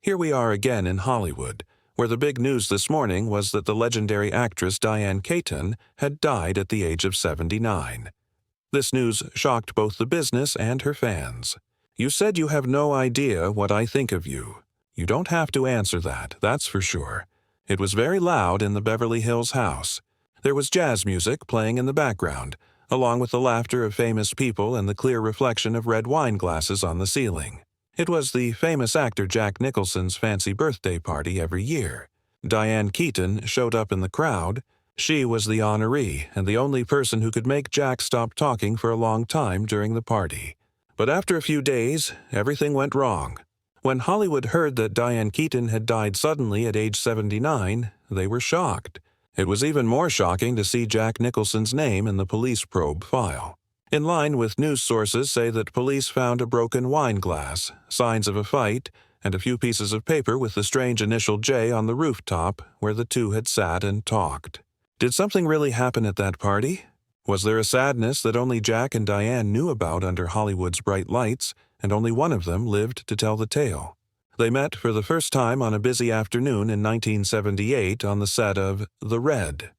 Here we are again in Hollywood, where the big news this morning was that the legendary actress Diane Keaton had died at the age of 79. This news shocked both the business and her fans. "You said you have no idea what I think of you. You don't have to answer that, that's for sure." It was very loud in the Beverly Hills house. There was jazz music playing in the background, along with the laughter of famous people and the clear reflection of red wine glasses on the ceiling. It was the famous actor Jack Nicholson's fancy birthday party every year. Diane Keaton showed up in the crowd. She was the honoree and the only person who could make Jack stop talking for a long time during the party. But after a few days, everything went wrong. When Hollywood heard that Diane Keaton had died suddenly at age 79, they were shocked. It was even more shocking to see Jack Nicholson's name in the police probe file. In line with news sources say that police found a broken wine glass, signs of a fight, and a few pieces of paper with the strange initial J on the rooftop where the two had sat and talked. Did something really happen at that party? Was there a sadness that only Jack and Diane knew about under Hollywood's bright lights, and only one of them lived to tell the tale? They met for the first time on a busy afternoon in 1978 on the set of The Red.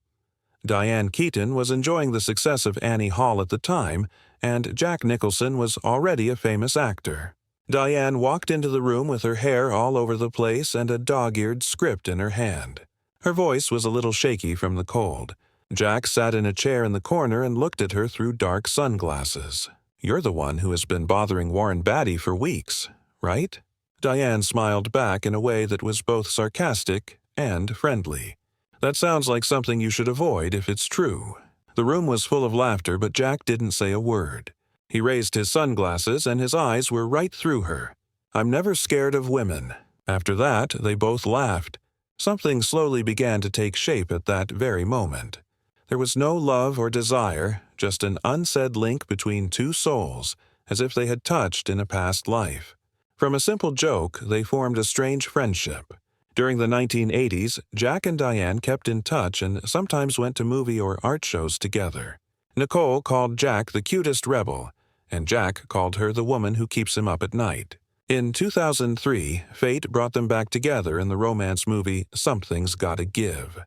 Diane Keaton was enjoying the success of Annie Hall at the time, and Jack Nicholson was already a famous actor. Diane walked into the room with her hair all over the place and a dog-eared script in her hand. Her voice was a little shaky from the cold. Jack sat in a chair in the corner and looked at her through dark sunglasses. "You're the one who has been bothering Warren Beatty for weeks, right?" Diane smiled back in a way that was both sarcastic and friendly. "That sounds like something you should avoid if it's true." The room was full of laughter, but Jack didn't say a word. He raised his sunglasses, and his eyes were right through her. "I'm never scared of women." After that, they both laughed. Something slowly began to take shape at that very moment. There was no love or desire, just an unsaid link between two souls, as if they had touched in a past life. From a simple joke, they formed a strange friendship. During the 1980s, Jack and Diane kept in touch and sometimes went to movie or art shows together. Nicole called Jack the cutest rebel, and Jack called her the woman who keeps him up at night. In 2003, fate brought them back together in the romance movie Something's Gotta Give.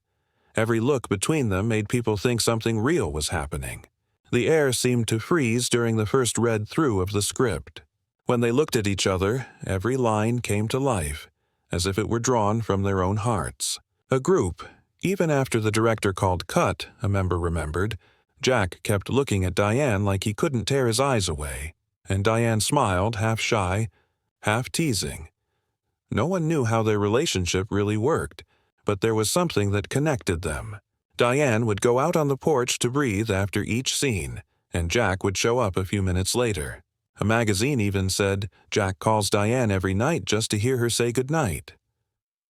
Every look between them made people think something real was happening. The air seemed to freeze during the first read-through of the script. When they looked at each other, every line came to life, as if it were drawn from their own hearts. A group. Even after the director called cut, a member remembered, Jack kept looking at Diane like he couldn't tear his eyes away, and Diane smiled, half shy, half teasing. No one knew how their relationship really worked, but there was something that connected them. Diane would go out on the porch to breathe after each scene, and Jack would show up a few minutes later. A magazine even said, "Jack calls Diane every night just to hear her say goodnight."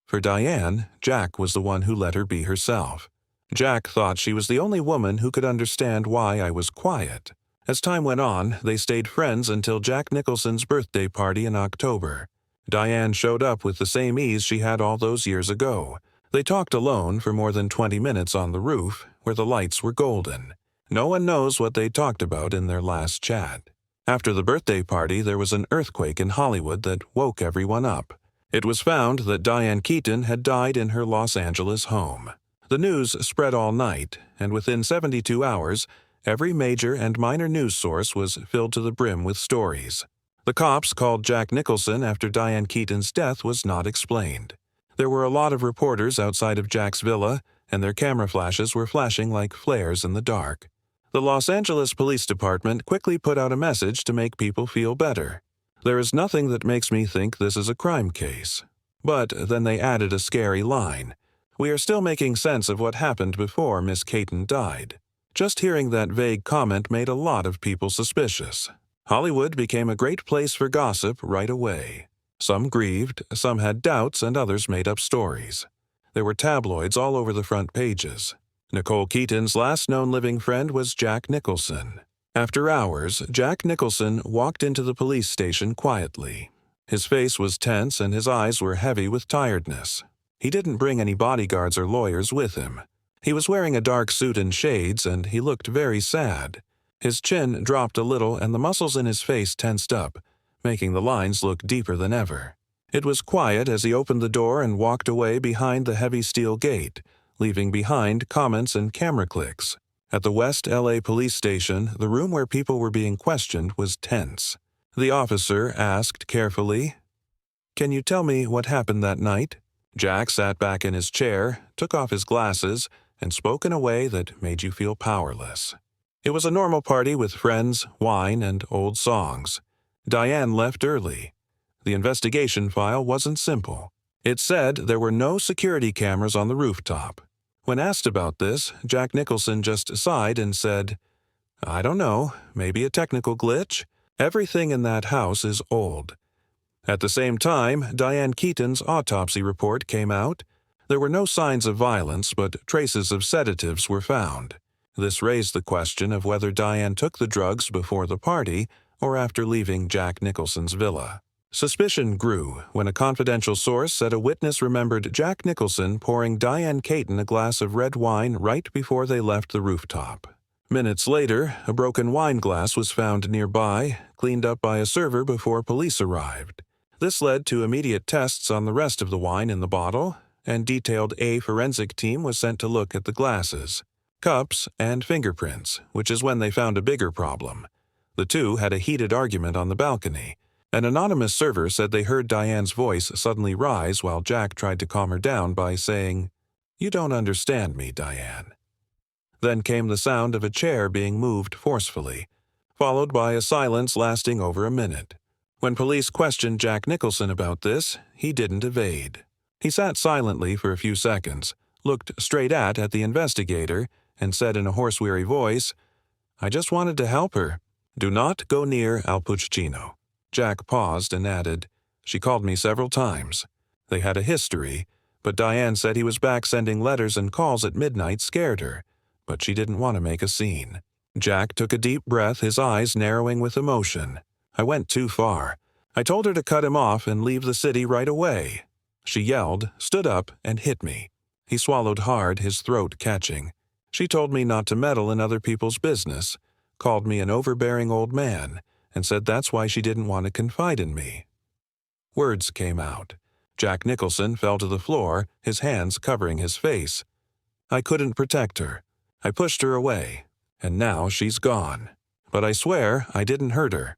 For Diane, Jack was the one who let her be herself. Jack thought she was the only woman who could understand why I was quiet. As time went on, they stayed friends until Jack Nicholson's birthday party in October. Diane showed up with the same ease she had all those years ago. They talked alone for more than 20 minutes on the roof, where the lights were golden. No one knows what they talked about in their last chat. After the birthday party, there was an earthquake in Hollywood that woke everyone up. It was found that Diane Keaton had died in her Los Angeles home. The news spread all night, and within 72 hours, every major and minor news source was filled to the brim with stories. The cops called Jack Nicholson after Diane Keaton's death was not explained. There were a lot of reporters outside of Jack's villa, and their camera flashes were flashing like flares in the dark. The Los Angeles Police Department quickly put out a message to make people feel better. "There is nothing that makes me think this is a crime case." But then they added a scary line. "We are still making sense of what happened before Miss Keaton died." Just hearing that vague comment made a lot of people suspicious. Hollywood became a great place for gossip right away. Some grieved, some had doubts, and others made up stories. There were tabloids all over the front pages. Nicole Keaton's last known living friend was Jack Nicholson. After hours, Jack Nicholson walked into the police station quietly. His face was tense and his eyes were heavy with tiredness. He didn't bring any bodyguards or lawyers with him. He was wearing a dark suit and shades, and he looked very sad. His chin dropped a little and the muscles in his face tensed up, making the lines look deeper than ever. It was quiet as he opened the door and walked away behind the heavy steel gate, leaving behind comments and camera clicks. At the West LA police station, the room where people were being questioned was tense. The officer asked carefully, "Can you tell me what happened that night?" Jack sat back in his chair, took off his glasses, and spoke in a way that made you feel powerless. It was a normal party with friends, wine, and old songs. Diane left early. The investigation file wasn't simple. It said there were no security cameras on the rooftop. When asked about this, Jack Nicholson just sighed and said, "I don't know, maybe a technical glitch. Everything in that house is old." At the same time, Diane Keaton's autopsy report came out. There were no signs of violence, but traces of sedatives were found. This raised the question of whether Diane took the drugs before the party or after leaving Jack Nicholson's villa. Suspicion grew when a confidential source said a witness remembered Jack Nicholson pouring Diane Keaton a glass of red wine right before they left the rooftop. Minutes later, a broken wine glass was found nearby, cleaned up by a server before police arrived. This led to immediate tests on the rest of the wine in the bottle, and detailed A forensic team was sent to look at the glasses, cups, and fingerprints, which is when they found a bigger problem. The two had a heated argument on the balcony. An anonymous server said they heard Diane's voice suddenly rise while Jack tried to calm her down by saying, "You don't understand me, Diane." Then came the sound of a chair being moved forcefully, followed by a silence lasting over a minute. When police questioned Jack Nicholson about this, he didn't evade. He sat silently for a few seconds, looked straight at the investigator, and said in a horse-weary voice, "I just wanted to help her. Do not go near Al Puccino." Jack paused and added, "She called me several times." They had a history, but Diane said he was back sending letters and calls at midnight scared her, but she didn't want to make a scene. Jack took a deep breath, his eyes narrowing with emotion. "I went too far. I told her to cut him off and leave the city right away. She yelled, stood up, and hit me." He swallowed hard, his throat catching. "She told me not to meddle in other people's business, called me an overbearing old man, and said that's why she didn't want to confide in me." Words came out. Jack Nicholson fell to the floor, his hands covering his face. "I couldn't protect her. I pushed her away, and now she's gone. But I swear I didn't hurt her."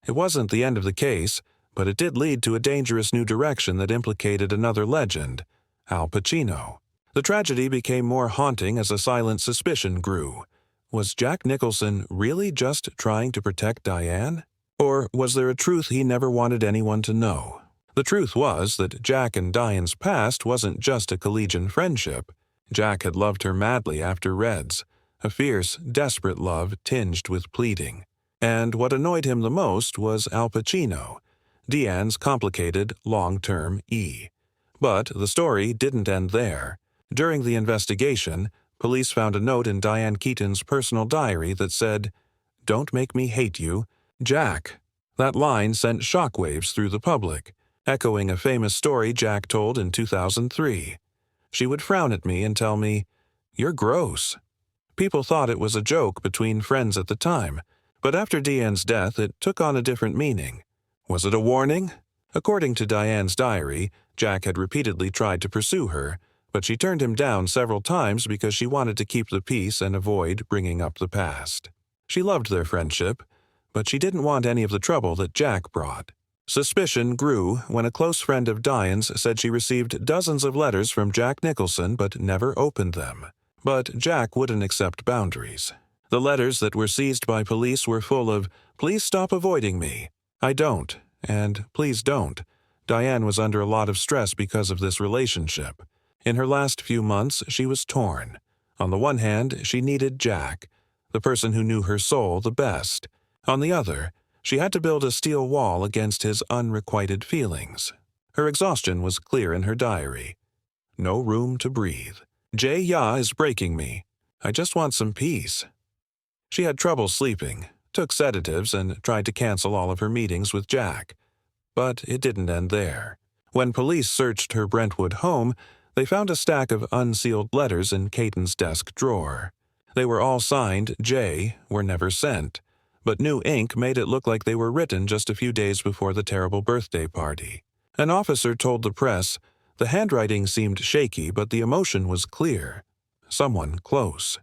It wasn't the end of the case, but it did lead to a dangerous new direction that implicated another legend, Al Pacino. The tragedy became more haunting as a silent suspicion grew. Was Jack Nicholson really just trying to protect Diane? Or was there a truth he never wanted anyone to know? The truth was that Jack and Diane's past wasn't just a collegiate friendship. Jack had loved her madly after Reds, a fierce, desperate love tinged with pleading. And what annoyed him the most was Al Pacino, Diane's complicated, long-term E. But the story didn't end there. During the investigation, police found a note in Diane Keaton's personal diary that said, "Don't make me hate you, Jack." That line sent shockwaves through the public, echoing a famous story Jack told in 2003. She would frown at me and tell me, "You're gross." People thought it was a joke between friends at the time, but after Diane's death it took on a different meaning. Was it a warning? According to Diane's diary, Jack had repeatedly tried to pursue her, but she turned him down several times because she wanted to keep the peace and avoid bringing up the past. She loved their friendship, but she didn't want any of the trouble that Jack brought. Suspicion grew when a close friend of Diane's said she received dozens of letters from Jack Nicholson but never opened them. But Jack wouldn't accept boundaries. The letters that were seized by police were full of, "Please stop avoiding me," "I don't," and "Please don't." Diane was under a lot of stress because of this relationship. In her last few months, she was torn. On the one hand, she needed Jack, the person who knew her soul the best. On the other, she had to build a steel wall against his unrequited feelings. Her exhaustion was clear in her diary. "No room to breathe. Jay Ya is breaking me. I just want some peace." She had trouble sleeping, took sedatives, and tried to cancel all of her meetings with Jack. But it didn't end there. When police searched her Brentwood home, they found a stack of unsealed letters in Keaton's desk drawer. They were all signed J, were never sent, but new ink made it look like they were written just a few days before the terrible birthday party. An officer told the press, "The handwriting seemed shaky, but the emotion was clear. Someone close."